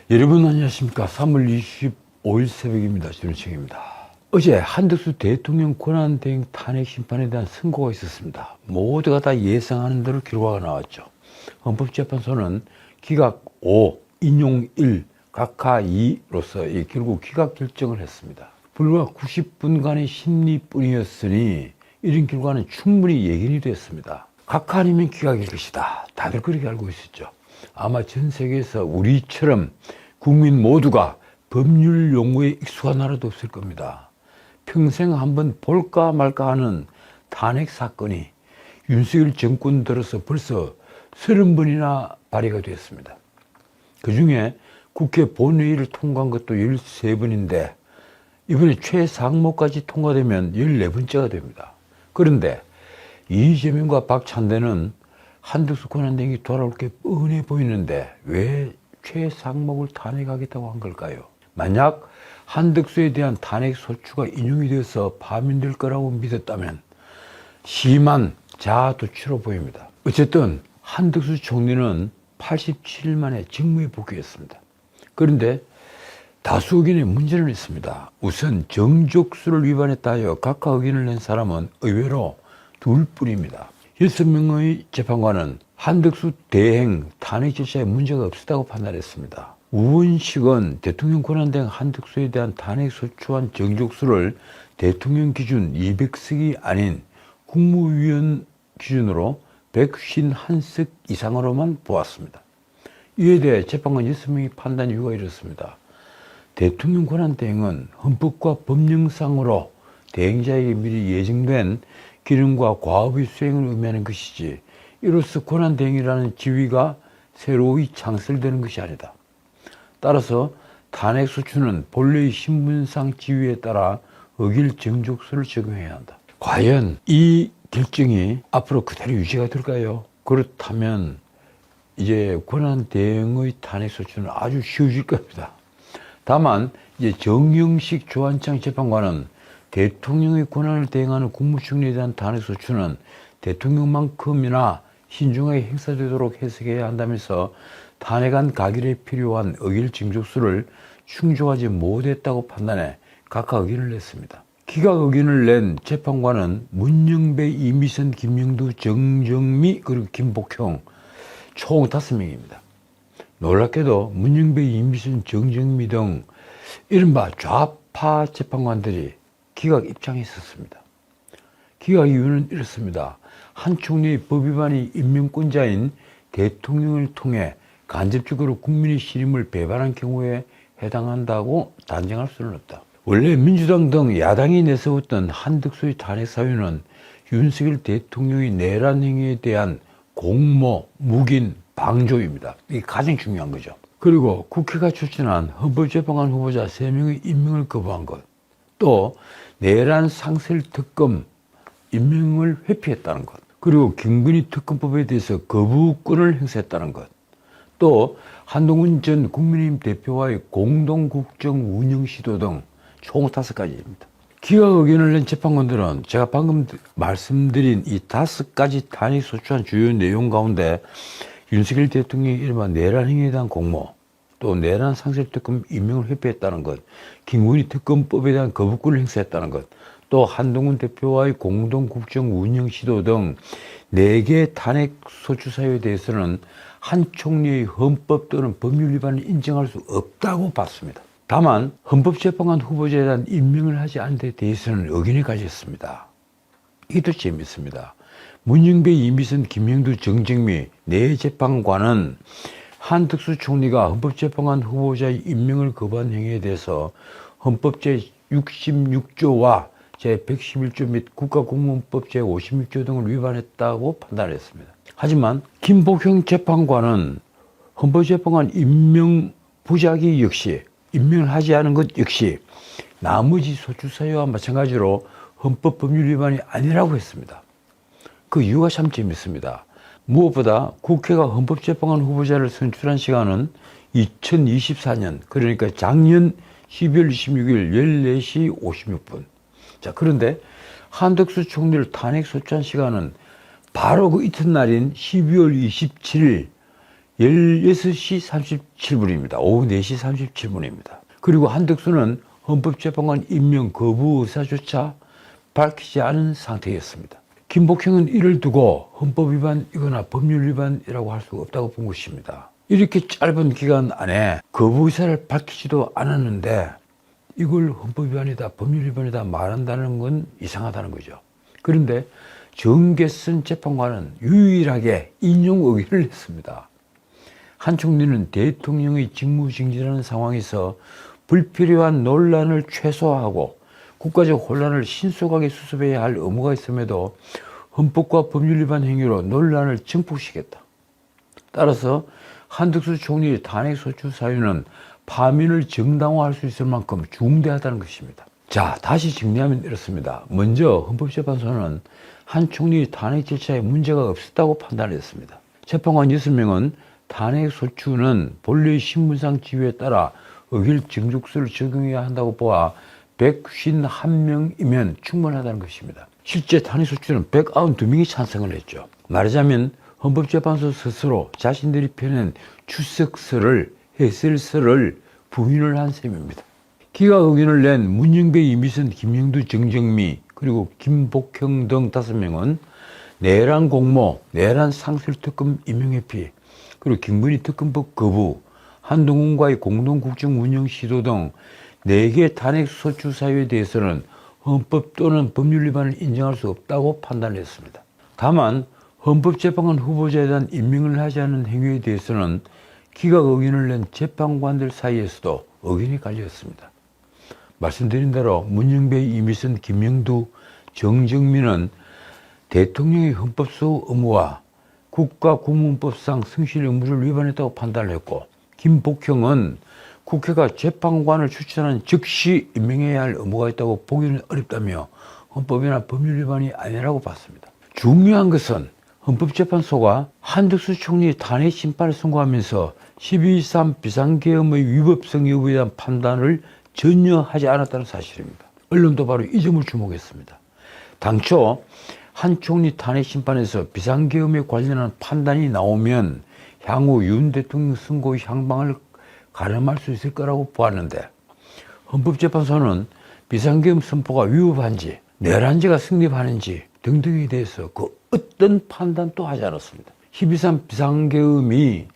여러분 안녕하십니까. 3월 25일 새벽입니다. 주루청입니다. 어제 한덕수 대통령 권한대행 탄핵 심판에 대한 선고가 있었습니다. 모두가 다 예상하는 대로 결과가 나왔죠. 헌법재판소는 기각 5, 인용 1, 각하 2로서 결국 기각 결정을 했습니다. 불과 90분간의 심리뿐이었으니 이런 결과는 충분히 예견이 됐습니다. 각하 아니면 기각일 것이다. 다들 그렇게 알고 있었죠. 아마 전 세계에서 우리처럼 국민 모두가 법률 용어에 익숙한 나라도 없을 겁니다. 평생 한번 볼까 말까 하는 탄핵 사건이 윤석열 정권 들어서 벌써 30번이나 발의가 됐습니다. 그 중에 국회 본회의를 통과한 것도 13번인데 이번에 최상목까지 통과되면 14번째가 됩니다. 그런데 이재명과 박찬대는 한덕수 권한대행이 돌아올 게 뻔해 보이는데 왜 최상목을 탄핵하겠다고 한 걸까요? 만약 한덕수에 대한 탄핵 소추가 인용이 되어서 파면될 거라고 믿었다면 심한 자아도취로 보입니다. 어쨌든 한덕수 총리는 87일 만에 직무에 복귀했습니다. 그런데 다수 의견에 문제는 있습니다. 우선 정족수를 위반했다 하여 각하 의견을 낸 사람은 의외로 둘뿐입니다. 6명의 재판관은 한덕수 대행 탄핵 절차에 문제가 없었다고 판단했습니다. 우원식은 대통령 권한대행 한덕수에 대한 탄핵 소추안 정족수를 대통령 기준 200석이 아닌 국무위원 기준으로 151석 이상으로만 보았습니다. 이에 대해 재판관 6명의 판단 이유가 이렇습니다. 대통령 권한대행은 헌법과 법령상으로 대행자에게 미리 예정된 기능과 과업의 수행을 의미하는 것이지 이로써 권한대행이라는 지위가 새로이 창설되는 것이 아니다. 따라서 탄핵 소추는 본래의 신분상 지위에 따라 의결 정족수를 적용해야 한다. 과연 이 결정이 앞으로 그대로 유지가 될까요? 그렇다면 이제 권한대행의 탄핵 소추는 아주 쉬워질 겁니다. 다만 이제 정영식 조한창 재판관은 대통령의 권한을 대행하는 국무총리에 대한 탄핵 소추는 대통령만큼이나 신중하게 행사되도록 해석해야 한다면서 탄핵안 가결에 필요한 의결 정족수를 충족하지 못했다고 판단해 각하 의견을 냈습니다. 기각 의견을 낸 재판관은 문영배, 이미선, 김영두, 정정미 그리고 김복형 총 5명입니다. 놀랍게도 문영배, 이미선, 정정미 등 이른바 좌파 재판관들이 기각 입장에 있었습니다. 기각 이유는 이렇습니다. 한 총리의 법 위반이 임명권자인 대통령을 통해 간접적으로 국민의 신임을 배반한 경우에 해당한다고 단정할 수는 없다. 원래 민주당 등 야당이 내세웠던 한덕수의 탄핵 사유는 윤석열 대통령의 내란 행위에 대한 공모, 묵인, 방조입니다. 이게 가장 중요한 거죠. 그리고 국회가 추천한 헌법재판관 후보자 3명의 임명을 거부한 것, 또 내란 상설 특검 임명을 회피했다는 것, 그리고 김건희 특검법에 대해서 거부권을 행사했다는 것, 또 한동훈 전 국민의힘 대표와의 공동국정 운영 시도 등 총 5가지입니다. 기각 의견을 낸 재판관들은 제가 방금 말씀드린 이 5가지 탄핵 소추안 주요 내용 가운데 윤석열 대통령이 이른바 내란 행위에 대한 공모, 또 내란 상설 특검 임명을 회피했다는 것, 김건희 특검법에 대한 거부권을 행사했다는 것, 또 한동훈 대표와의 공동국정 운영 시도 등 4개 탄핵 소추 사유에 대해서는 한 총리의 헌법 또는 법률 위반을 인정할 수 없다고 봤습니다. 다만 헌법재판관 후보자에 대한 임명을 하지 않은 데 대해서는 의견을 가졌습니다. 이것도 재밌습니다. 문영배, 이미선, 김영두, 정정미 4재판관은 한덕수 총리가 헌법재판관 후보자의 임명을 거부한 행위에 대해서 헌법 제66조와 제111조 및 국가공무원법 제56조 등을 위반했다고 판단했습니다. 하지만 김복형 재판관은 헌법재판관 임명 부작위 역시 임명을 하지 않은 것 역시 나머지 소추 사유와 마찬가지로 헌법 법률 위반이 아니라고 했습니다. 그 이유가 참 재밌습니다. 무엇보다 국회가 헌법재판관 후보자를 선출한 시간은 2024년, 그러니까 작년 12월 26일 14시 56분. 자, 그런데 한덕수 총리를 탄핵 소추한 시간은 바로 그 이튿날인 12월 27일 16시 37분입니다. 오후 4시 37분입니다. 그리고 한덕수는 헌법재판관 임명 거부 의사조차 밝히지 않은 상태였습니다. 김복형은 이를 두고 헌법 위반이거나 법률 위반이라고 할 수 없다고 본 것입니다. 이렇게 짧은 기간 안에 거부 의사를 밝히지도 않았는데 이걸 헌법 위반이다, 법률 위반이다 말한다는 건 이상하다는 거죠. 그런데 정계선 재판관은 유일하게 인용 의견을 냈습니다. 한 총리는 대통령의 직무정지라는 상황에서 불필요한 논란을 최소화하고 국가적 혼란을 신속하게 수습해야 할 의무가 있음에도 헌법과 법률 위반 행위로 논란을 증폭시켰다. 따라서 한덕수 총리의 탄핵소추 사유는 파면을 정당화할 수 있을 만큼 중대하다는 것입니다. 자, 다시 정리하면 이렇습니다. 먼저 헌법재판소는 한 총리의 탄핵 절차에 문제가 없었다고 판단했습니다. 재판관 6명은 탄핵소추는 본래의 신분상 지위에 따라 의결정족수를 적용해야 한다고 보아 151명이면 충분하다는 것입니다. 실제 탄핵소추는 192명이 찬성을 했죠. 말하자면 헌법재판소 스스로 자신들이 펴낸 추석서를, 해설서를 부인을 한 셈입니다. 기각 의견을 낸 문영배, 이미선, 김영두, 정정미 그리고 김복형 등 5명은 내란 공모, 내란 상설특검 임명회피, 그리고 김건희 특검법 거부, 한동훈과의 공동국정 운영 시도 등 4개 탄핵소추 사유에 대해서는 헌법 또는 법률 위반을 인정할 수 없다고 판단했습니다. 다만 헌법재판관 후보자에 대한 임명을 하지 않은 행위에 대해서는 기각 의견을 낸 재판관들 사이에서도 의견이 갈렸습니다. 말씀드린 대로 문영배, 이미선, 김영두, 정정민은 대통령의 헌법소 의무와 국가구문법상 승실 의무를 위반했다고 판단을 했고, 김복형은 국회가 재판관을 추천하는 즉시 임명해야 할 의무가 있다고 보기는 어렵다며 헌법이나 법률 위반이 아니라고 봤습니다. 중요한 것은 헌법재판소가 한덕수 총리의 탄핵 심판을 선고하면서 12.3 비상계엄의 위법성 여부에 대한 판단을 전혀 하지 않았다는 사실입니다. 언론도 바로 이 점을 주목했습니다. 당초 한 총리 탄핵 심판에서 비상계엄에 관련한 판단이 나오면 향후 윤 대통령 선고의 향방을 가늠할 수 있을 거라고 보았는데, 헌법재판소는 비상계엄 선포가 위법한지 내란죄가 성립하는지 등등에 대해서 그 어떤 판단도 하지 않았습니다. 12.3 비상계엄이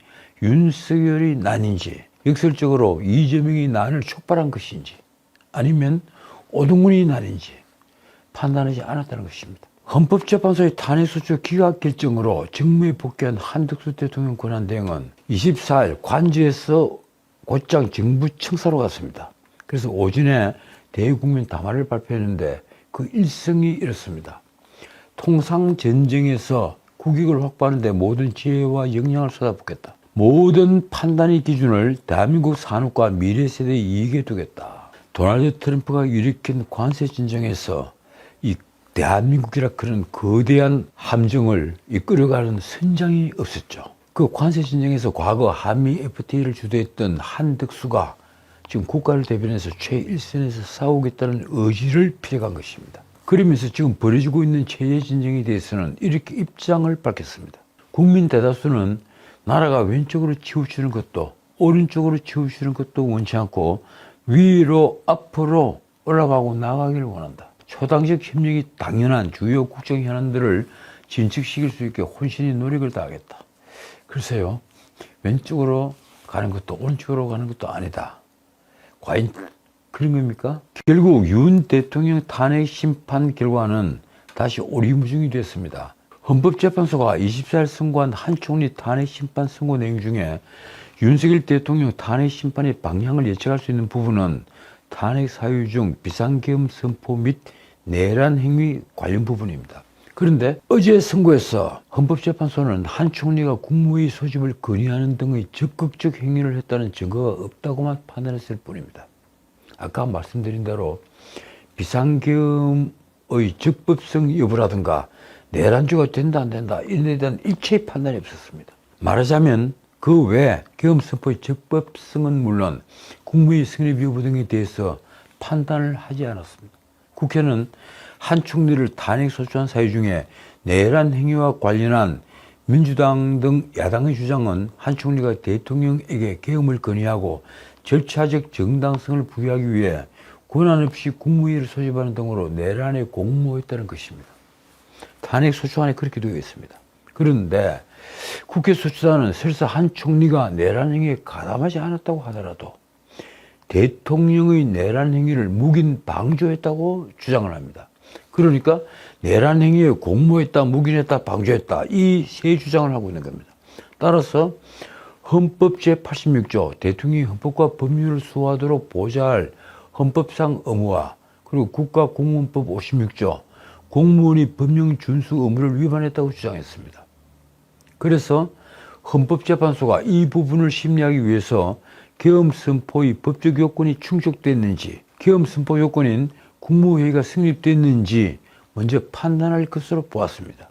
윤석열의 난인지, 역설적으로 이재명의 난을 촉발한 것인지, 아니면 오동훈의 난인지 판단하지 않았다는 것입니다. 헌법재판소의 탄핵소추 기각 결정으로 정무에 복귀한 한덕수 대통령 권한대행은 24일 관저에서 곧장 정부 청사로 갔습니다. 그래서 오전에 대국민 담화를 발표했는데 그 일성이 이렇습니다. 통상전쟁에서 국익을 확보하는 데 모든 지혜와 역량을 쏟아붓겠다. 모든 판단의 기준을 대한민국 산업과 미래 세대의 이익에 두겠다. 도널드 트럼프가 일으킨 관세 진정에서 이 대한민국이라 그런 거대한 함정을 이끌어가는 선장이 없었죠. 그 관세 진정에서 과거 한미 FTA를 주도했던 한덕수가 지금 국가를 대변해서 최일선에서 싸우겠다는 의지를 피력한 것입니다. 그러면서 지금 벌어지고 있는 체제 진정에 대해서는 이렇게 입장을 밝혔습니다. 국민 대다수는 나라가 왼쪽으로 치우치는 것도 오른쪽으로 치우치는 것도 원치 않고 위로 앞으로 올라가고 나가기를 원한다. 초당적 협력이 당연한 주요 국정 현안들을 진척시킬 수 있게 혼신의 노력을 다하겠다. 글쎄요, 왼쪽으로 가는 것도 오른쪽으로 가는 것도 아니다. 과연 그런 겁니까? 결국 윤 대통령 탄핵 심판 결과는 다시 오리무중이 됐습니다. 헌법재판소가 24일 선고한 한 총리 탄핵 심판 선고 내용 중에 윤석열 대통령 탄핵 심판의 방향을 예측할 수 있는 부분은 탄핵 사유 중 비상계엄 선포 및 내란 행위 관련 부분입니다. 그런데 어제 선고에서 헌법재판소는 한 총리가 국무회의 소집을 건의하는 등의 적극적 행위를 했다는 증거가 없다고만 판단했을 뿐입니다. 아까 말씀드린 대로 비상계엄의 적법성 여부라든가 내란죄가 된다 안 된다 이런 데 대한 일체의 판단이 없었습니다. 말하자면 그 외 계엄 선포의 적법성은 물론 국무회의 성립 여부 등에 대해서 판단을 하지 않았습니다. 국회는 한 총리를 탄핵소추한 사유 중에 내란 행위와 관련한 민주당 등 야당의 주장은 한 총리가 대통령에게 계엄을 건의하고 절차적 정당성을 부여하기 위해 권한 없이 국무회의를 소집하는 등으로 내란에 공모했다는 것입니다. 탄핵소추안에 그렇게 되어 있습니다. 그런데 국회 소추단은 설사 한 총리가 내란 행위에 가담하지 않았다고 하더라도 대통령의 내란 행위를 묵인 방조했다고 주장을 합니다. 그러니까 내란 행위에 공모했다, 묵인했다, 방조했다 이 세 주장을 하고 있는 겁니다. 따라서 헌법 제86조 대통령이 헌법과 법률을 수호하도록 보좌할 헌법상 의무와 그리고 국가공무원법 56조 공무원이 법령 준수 의무를 위반했다고 주장했습니다. 그래서 헌법재판소가 이 부분을 심리하기 위해서 계엄 선포의 법적 요건이 충족됐는지, 계엄 선포 요건인 국무회의가 성립됐는지 먼저 판단할 것으로 보았습니다.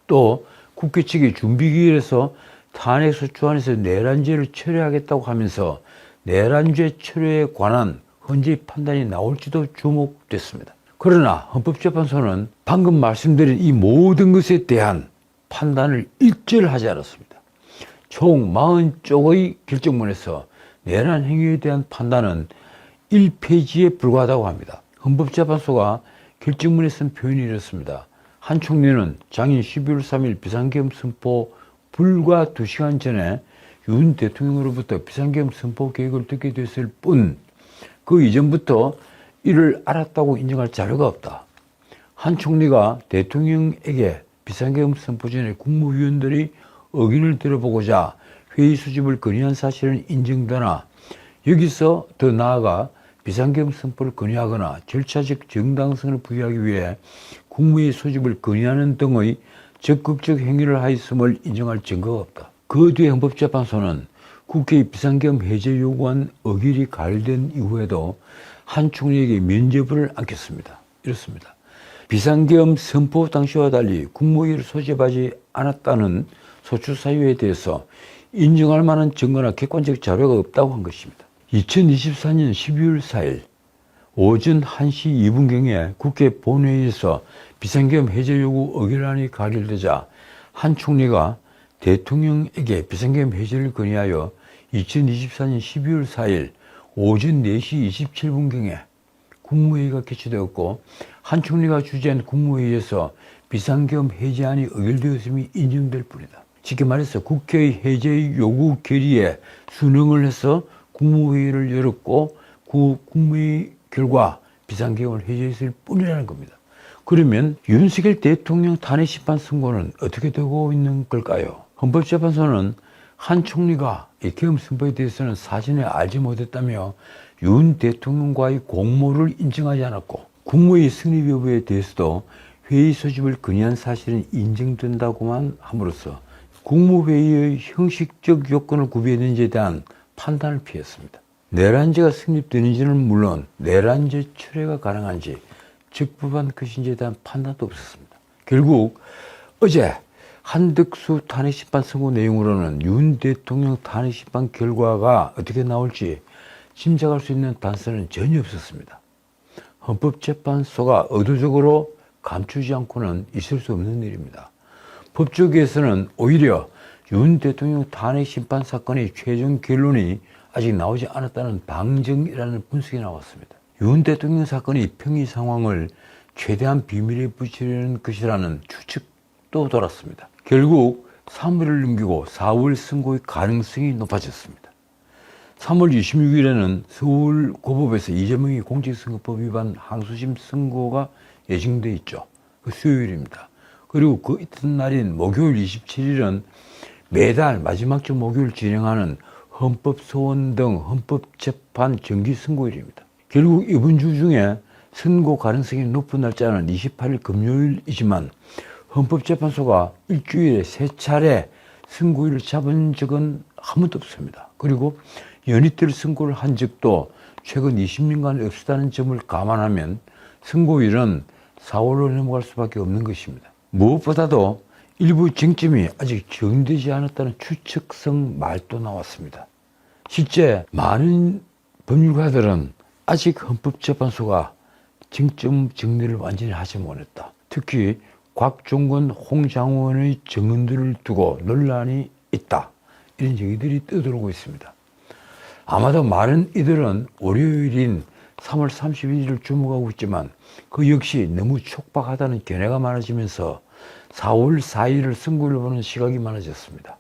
또 국회 측이 준비기일에서 탄핵소추안에서 내란죄를 철회하겠다고 하면서 내란죄 철회에 관한 헌재 판단이 나올지도 주목됐습니다. 그러나 헌법재판소는 방금 말씀드린 이 모든 것에 대한 판단을 일절하지 않았습니다. 총 40쪽의 결정문에서 내란 행위에 대한 판단은 1페이지에 불과하다고 합니다. 헌법재판소가 결정문에 쓴 표현이 이렇습니다. 한 총리는 장인 12월 3일 비상계엄 선포 불과 2시간 전에 윤 대통령으로부터 비상계엄 선포 계획을 듣게 됐을 뿐 그 이전부터 이를 알았다고 인정할 자료가 없다. 한 총리가 대통령에게 비상계엄 선포 전에 국무위원들이 의견을 들어보고자 회의 수집을 건의한 사실은 인정되나 여기서 더 나아가 비상계엄 선포를 건의하거나 절차적 정당성을 부여하기 위해 국무회의 소집을 건의하는 등의 적극적 행위를 하였음을 인정할 증거가 없다. 그 뒤에 헌법재판소는 국회의 비상계엄 해제 요구안 의결이 가결된 이후에도 한 총리에게 면죄부를 안겼습니다. 이렇습니다. 비상계엄 선포 당시와 달리 국무회의를 소집하지 않았다는 소추 사유에 대해서 인정할 만한 증거나 객관적 자료가 없다고 한 것입니다. 2024년 12월 4일 오전 1시 2분경에 국회 본회의에서 비상계엄 해제 요구 의결안이 가결되자 한 총리가 대통령에게 비상계엄 해제를 건의하여 2024년 12월 4일 오전 4시 27분경에 국무회의가 개최되었고 한 총리가 주재한 국무회의에서 비상계엄 해제안이 의결되었음이 인정될 뿐이다. 쉽게 말해서 국회의 해제 요구 결의에 순응을 해서 국무회의를 열었고 그 국무회의 결과 비상계엄을 해제했을 뿐이라는 겁니다. 그러면 윤석열 대통령 탄핵심판 선고는 어떻게 되고 있는 걸까요? 헌법재판소는 한 총리가 이 계엄 선포에 대해서는 사전에 알지 못했다며 윤 대통령과의 공모를 인정하지 않았고 국무회의 성립 여부에 대해서도 회의 소집을 건의한 사실은 인정된다고만 함으로써 국무회의의 형식적 요건을 구비했는지에 대한 판단을 피했습니다. 내란죄가 성립되는지는 물론 내란죄 철회가 가능한지 적법한 것인지에 대한 판단도 없었습니다. 결국 어제 한덕수 탄핵심판 선고 내용으로는 윤 대통령 탄핵심판 결과가 어떻게 나올지 짐작할 수 있는 단서는 전혀 없었습니다. 헌법재판소가 의도적으로 감추지 않고는 있을 수 없는 일입니다. 법조계에서는 오히려 윤 대통령 탄핵심판 사건의 최종 결론이 아직 나오지 않았다는 방정이라는 분석이 나왔습니다. 윤 대통령 사건의 평의 상황을 최대한 비밀에 붙이려는 것이라는 추측도 돌았습니다. 결국 3월을 넘기고 4월 선고의 가능성이 높아졌습니다. 3월 26일에는 서울고법에서 이재명이 공직선거법 위반 항소심 선고가 예정돼 있죠. 그 수요일입니다. 그리고 그 이튿날인 목요일 27일은 매달 마지막 주 목요일 진행하는 헌법소원 등 헌법재판 정기선고일입니다. 결국 이번 주 중에 선고 가능성이 높은 날짜는 28일 금요일이지만 헌법재판소가 일주일에 3차례 선고일을 잡은 적은 한 번도 없습니다. 그리고 연이틀 선고를 한 적도 최근 20년간 없었다는 점을 감안하면 선고일은 4월로 넘어갈 수밖에 없는 것입니다. 무엇보다도 일부 쟁점이 아직 정리되지 않았다는 추측성 말도 나왔습니다. 실제 많은 법률가들은 아직 헌법재판소가 쟁점 정리를 완전히 하지 못했다. 특히 곽종건, 홍장원의 증언들을 두고 논란이 있다. 이런 얘기들이 떠들어오고 있습니다. 아마도 많은 이들은 월요일인 3월 31일을 주목하고 있지만 그 역시 너무 촉박하다는 견해가 많아지면서 4월 4일을 선거를 보는 시각이 많아졌습니다.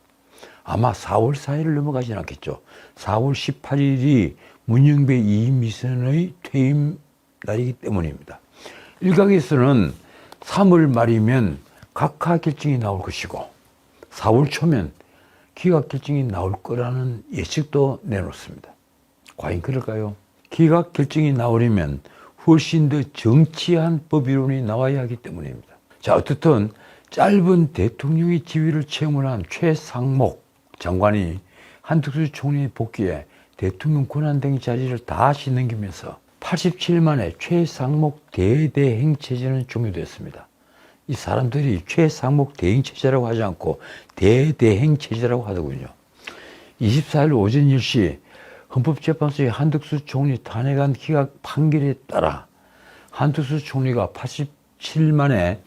아마 4월 4일을 넘어가진 않겠죠. 4월 18일이 문영배 이미선의 퇴임 날이기 때문입니다. 일각에서는 3월 말이면 각하 결정이 나올 것이고 4월 초면 기각 결정이 나올 거라는 예측도 내놓습니다. 과연 그럴까요? 기각 결정이 나오려면 훨씬 더 정치한 법이론이 나와야 하기 때문입니다. 자, 어떻든 짧은 대통령의 지위를 체험을 한 최상목 장관이 한덕수 총리의 복귀에 대통령 권한대행 자리를 다시 넘기면서 87일 만에 최상목 대대행 체제는 종료됐습니다. 이 사람들이 최상목 대행 체제라고 하지 않고 대대행 체제라고 하더군요. 24일 오전 10시 헌법재판소의 한덕수 총리 탄핵안 기각 판결에 따라 한덕수 총리가 87일 만에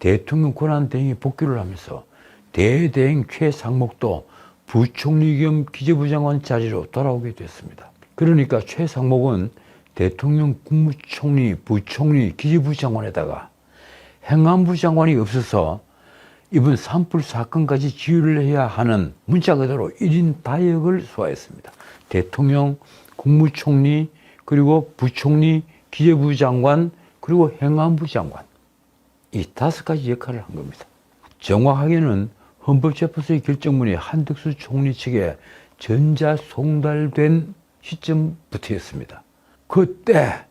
대통령 권한대행에 복귀를 하면서 대대행 최상목도 부총리 겸 기재부 장관 자리로 돌아오게 됐습니다. 그러니까 최상목은 대통령, 국무총리, 부총리, 기재부 장관에다가 행안부 장관이 없어서 이번 산불 사건까지 지휘를 해야 하는 문자 그대로 1인 다역을 소화했습니다. 대통령, 국무총리, 그리고 부총리, 기재부 장관, 그리고 행안부 장관. 이 5가지 역할을 한 겁니다. 정확하게는 헌법재판소의 결정문이 한덕수 총리 측에 전자 송달된 시점부터였습니다. 그때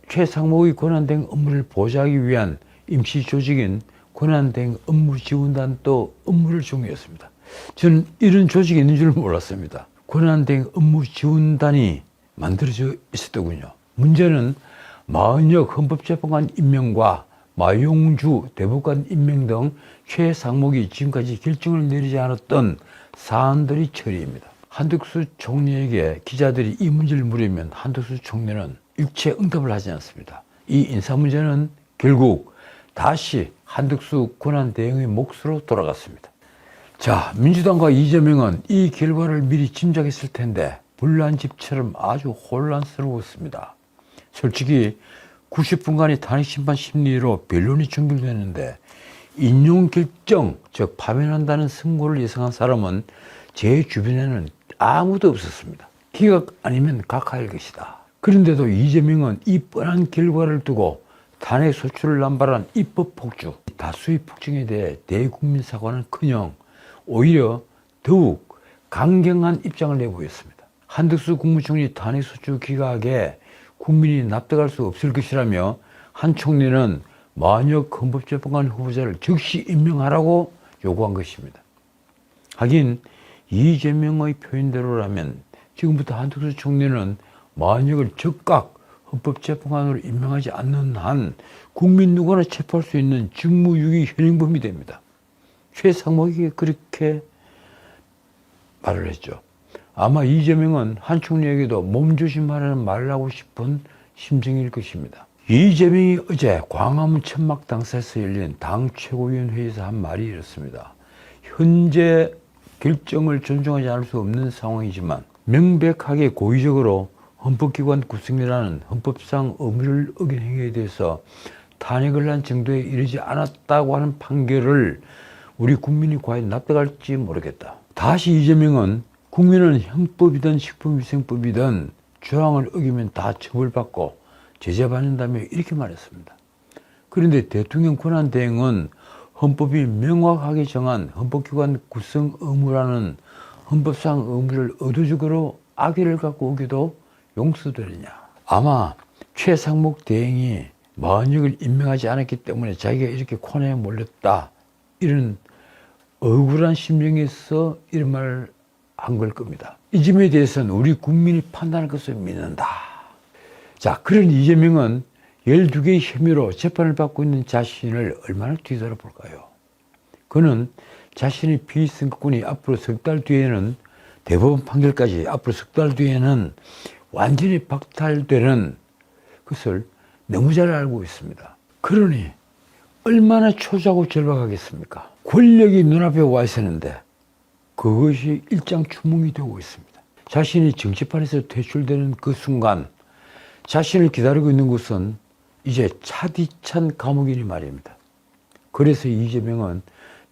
최상목의 권한대행 업무를 보좌하기 위한 임시 조직인 권한대행 업무지원단도 업무를 종료했습니다. 저는 이런 조직이 있는 줄 몰랐습니다. 권한대행 업무지원단이 만들어져 있었더군요. 문제는 마은혁 헌법재판관 임명과 마용주 대법관 임명 등 최상목이 지금까지 결정을 내리지 않았던 사안들이 처리입니다. 한덕수 총리에게 기자들이 이 문제를 물으면 한덕수 총리는 일체 응답을 하지 않습니다. 이 인사 문제는 결국 다시 한덕수 권한대행의 몫으로 돌아갔습니다. 자, 민주당과 이재명은 이 결과를 미리 짐작했을 텐데 불난집처럼 아주 혼란스러웠습니다. 솔직히 90분간의 탄핵심판 심리로 변론이 종결됐는데 인용 결정, 즉 파면한다는 선고를 예상한 사람은 제 주변에는 아무도 없었습니다. 기각 아니면 각하일 것이다. 그런데도 이재명은 이 뻔한 결과를 두고 탄핵 소추를 남발한 입법 폭주, 다수의 폭정에 대해 대국민 사과는커녕 오히려 더욱 강경한 입장을 내보였습니다. 한덕수 국무총리 탄핵 소추 기각에 국민이 납득할 수 없을 것이라며 한 총리는 마은혁 헌법재판관 후보자를 즉시 임명하라고 요구한 것입니다. 하긴 이재명의 표현대로라면 지금부터 한덕수 총리는 마은혁을 즉각 헌법재판관으로 임명하지 않는 한 국민 누구나 체포할 수 있는 직무유기 현행범이 됩니다. 최상목이 그렇게 말을 했죠. 아마 이재명은 한 총리에게도 몸조심하라는 말을 하고 싶은 심정일 것입니다. 이재명이 어제 광화문 천막 당사에서 열린 당 최고위원회에서 한 말이 이렇습니다. 현재 결정을 존중하지 않을 수 없는 상황이지만 명백하게 고의적으로 헌법기관 구성이라는 헌법상 의무를 어긴 행위에 대해서 탄핵을 한 정도에 이르지 않았다고 하는 판결을 우리 국민이 과연 납득할지 모르겠다. 다시 이재명은 국민은 형법이든 식품위생법이든 조항을 어기면 다 처벌받고 제재받는다며 이렇게 말했습니다. 그런데 대통령 권한대행은 헌법이 명확하게 정한 헌법기관 구성 의무라는 헌법상 의무를 의도적으로 악의를 갖고 오기도 용서되느냐. 아마 최상목 대행이 마은혁을 임명하지 않았기 때문에 자기가 이렇게 코너에 몰렸다, 이런 억울한 심정에서 이런 말을 한 걸 겁니다. 이 점에 대해서는 우리 국민이 판단할 것을 믿는다. 자, 그런 이재명은 12개의 혐의로 재판을 받고 있는 자신을 얼마나 뒤돌아볼까요? 그는 자신의 피선거권이 앞으로 석 달 뒤에는, 대법원 판결까지 앞으로 석 달 뒤에는 완전히 박탈되는 것을 너무 잘 알고 있습니다. 그러니 얼마나 초조하고 절박하겠습니까? 권력이 눈앞에 와 있었는데 그것이 일장추몽이 되고 있습니다. 자신이 정치판에서 퇴출되는 그 순간 자신을 기다리고 있는 것은 이제 차디찬 감옥이니 말입니다. 그래서 이재명은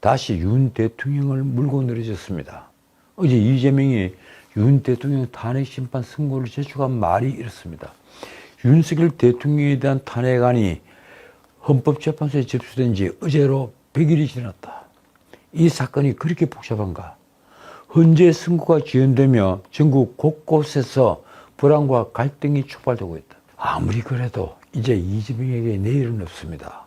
다시 윤 대통령을 물고 늘어졌습니다. 어제 이재명이 윤 대통령 탄핵 심판 선고를 제출한 말이 이렇습니다. 윤석열 대통령에 대한 탄핵안이 헌법재판소에 접수된 지 어제로 100일이 지났다. 이 사건이 그렇게 복잡한가? 헌재 선고가 지연되며 전국 곳곳에서 불안과 갈등이 촉발되고 있다. 아무리 그래도 이제 이재명에게 내일은 없습니다.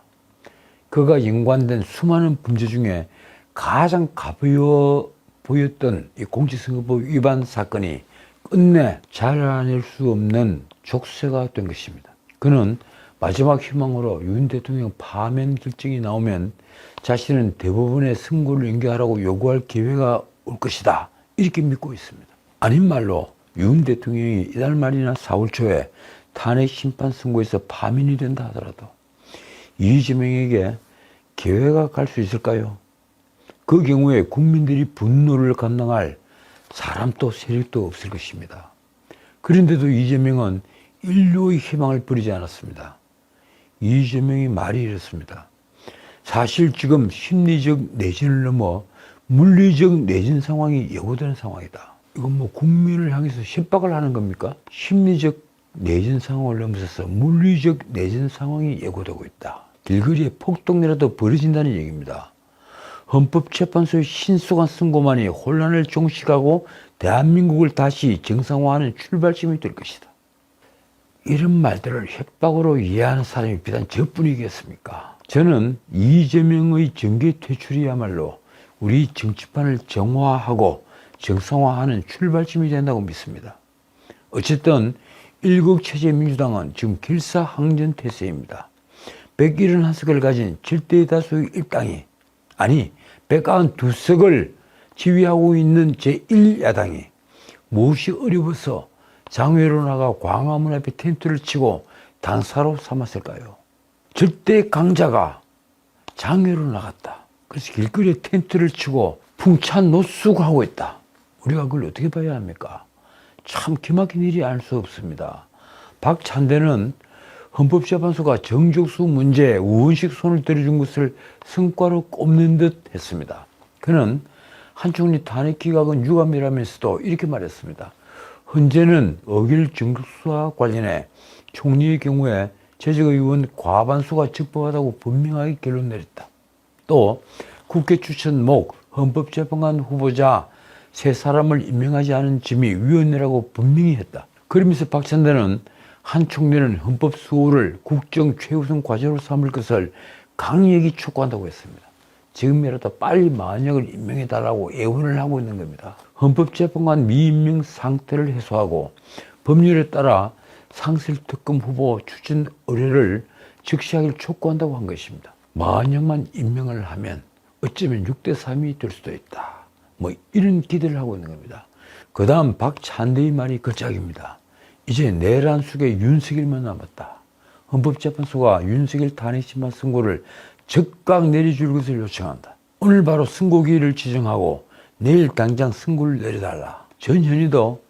그가 연관된 수많은 범죄 중에 가장 가벼워 보였던 이 공직선거법 위반 사건이 끝내 자라낼 수 없는 족쇄가 된 것입니다. 그는 마지막 희망으로 윤 대통령 파면 결정이 나오면 자신은 대법원에 선고를 연기하라고 요구할 기회가 올 것이다. 이렇게 믿고 있습니다. 아닌 말로 윤 대통령이 이달 말이나 4월 초에 탄핵 심판 선고에서 파면이 된다 하더라도 이재명에게 기회가 갈 수 있을까요? 그 경우에 국민들이 분노를 감당할 사람도 세력도 없을 것입니다. 그런데도 이재명은 인류의 희망을 버리지 않았습니다. 이재명이 말이 이렇습니다. 사실 지금 심리적 내진을 넘어 물리적 내진 상황이 예고되는 상황이다. 이건 뭐 국민을 향해서 협박을 하는 겁니까? 심리적 내진 상황을 넘어서서 물리적 내진 상황이 예고되고 있다. 길거리에 폭동이라도 벌어진다는 얘기입니다. 헌법재판소의 신속한 선고만이 혼란을 종식하고 대한민국을 다시 정상화하는 출발점이 될 것이다. 이런 말들을 협박으로 이해하는 사람이 비단 저뿐이겠습니까? 저는 이재명의 정계 퇴출이야말로 우리 정치판을 정화하고 정상화하는 출발점이 된다고 믿습니다. 어쨌든 일국체제 민주당은 지금 길사항전태세입니다. 171석을 가진 절대 다수의 일당이, 아니 192석을 지휘하고 있는 제1야당이 무엇이 어려워서 장외로 나가 광화문 앞에 텐트를 치고 당사로 삼았을까요? 절대 강자가 장외로 나갔다. 그래서 길거리에 텐트를 치고 풍찬 노숙을 하고 있다. 우리가 그걸 어떻게 봐야 합니까? 참 기막힌 일이 아닐 수 없습니다. 박찬대는 헌법재판소가 정족수 문제에 우원식 손을 들어준 것을 성과로 꼽는 듯 했습니다. 그는 한 총리 탄핵 기각은 유감이라면서도 이렇게 말했습니다. 헌재는 어길 정족수와 관련해 총리의 경우에 재직의원 과반수가 적법하다고 분명하게 결론 내렸다. 또 국회 추천 목 헌법재판관 후보자 세 사람을 임명하지 않은 점이 위헌이라고 분명히 했다. 그러면서 박찬대는 한 총리는 헌법 수호를 국정 최우선 과제로 삼을 것을 강력히 촉구한다고 했습니다. 지금이라도 빨리 만약을 임명해달라고 애원을 하고 있는 겁니다. 헌법재판관 미임명 상태를 해소하고 법률에 따라 상설특검 후보 추천 의뢰를 즉시 하기를 촉구한다고 한 것입니다. 만약만 임명을 하면 어쩌면 6대3이 될 수도 있다. 뭐 이런 기대를 하고 있는 겁니다. 그 다음 박찬대의 말이 걸작입니다. 이제 내란 속에 윤석열만 남았다. 헌법재판소가 윤석열 탄핵심판 선고를 즉각 내려줄 것을 요청한다. 오늘 바로 선고기일을 지정하고 내일 당장 선고를 내려달라. 전현희도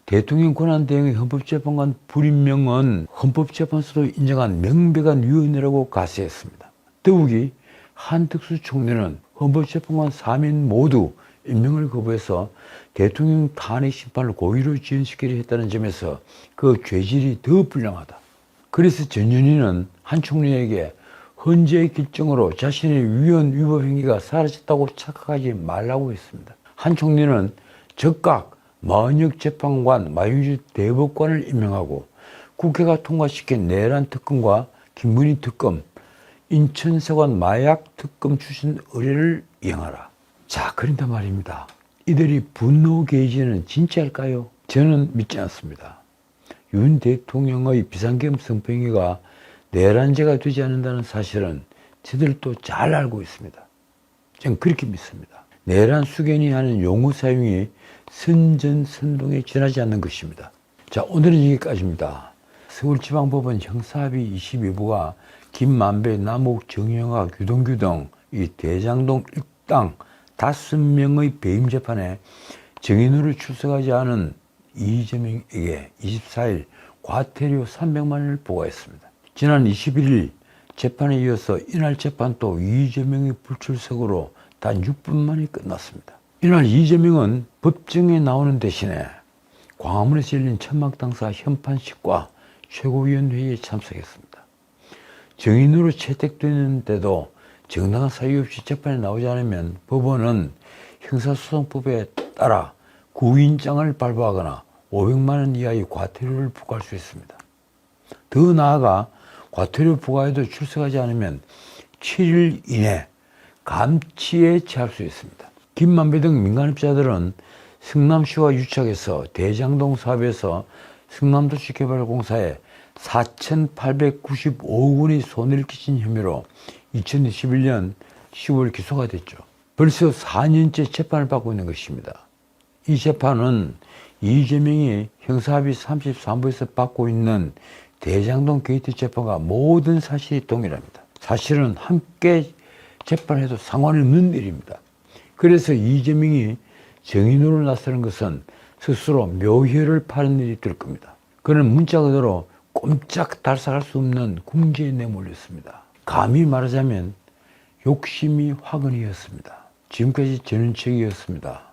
대통령 권한대행의 헌법재판관 불임명은 헌법재판소도 인정한 명백한 위헌이라고 가세했습니다. 더욱이 한덕수 총리는 헌법재판관 3인 모두 임명을 거부해서 대통령 탄핵 심판을 고의로 지연시키려 했다는 점에서 그 죄질이 더 불량하다. 그래서 전현희는 한 총리에게 헌재의 결정으로 자신의 위헌 위법 행위가 사라졌다고 착각하지 말라고 했습니다. 한 총리는 즉각 마은혁재판관, 마윤주 대법관을 임명하고 국회가 통과시킨 내란 특검과 김문희 특검, 인천세관 마약 특검 추진 의뢰를 이행하라. 자, 그런데 말입니다. 이들이 분노 게이지는 진짜일까요? 저는 믿지 않습니다. 윤 대통령의 비상계엄 선포행위가 내란죄가 되지 않는다는 사실은 저들도 잘 알고 있습니다. 저는 그렇게 믿습니다. 내란 수견이 하는 용어 사용이 선전선동에 지나지 않는 것입니다. 자, 오늘은 여기까지입니다. 서울지방법원 형사합의 22부가 김만배, 남욱, 정영학, 유동규 등 이 대장동 일당 5명의 배임 재판에 증인으로 출석하지 않은 이재명에게 24일 과태료 300만 원을 부과했습니다. 지난 21일 재판에 이어서 이날 재판도 이재명의 불출석으로 단 6분 만에 끝났습니다. 이날 이재명은 법정에 나오는 대신에 광화문에서 열린 천막당사 현판식과 최고위원회의에 참석했습니다. 증인으로 채택되는데도 정당한 사유 없이 재판에 나오지 않으면 법원은 형사소송법에 따라 구인장을 발부하거나 500만 원 이하의 과태료를 부과할 수 있습니다. 더 나아가 과태료 부과에도 출석하지 않으면 7일 이내 감치에 처할 수 있습니다. 김만배 등 민간업자들은 성남시와 유착해서 대장동 사업에서 성남도시개발공사에 4,895억 원의 손해를 끼친 혐의로 2021년 10월 기소가 됐죠. 벌써 4년째 재판을 받고 있는 것입니다. 이 재판은 이재명이 형사합의 33부에서 받고 있는 대장동 게이트 재판과 모든 사실이 동일합니다. 사실은 함께 재판해도 상관없는 일입니다. 그래서 이재명이 증인으로 나서는 것은 스스로 묘혈을 파는 일이 될 겁니다. 그는 문자 그대로 꼼짝 달싹할 수 없는 궁지에 내몰렸습니다. 감히 말하자면 욕심이 화근이었습니다. 지금까지 전은책이었습니다.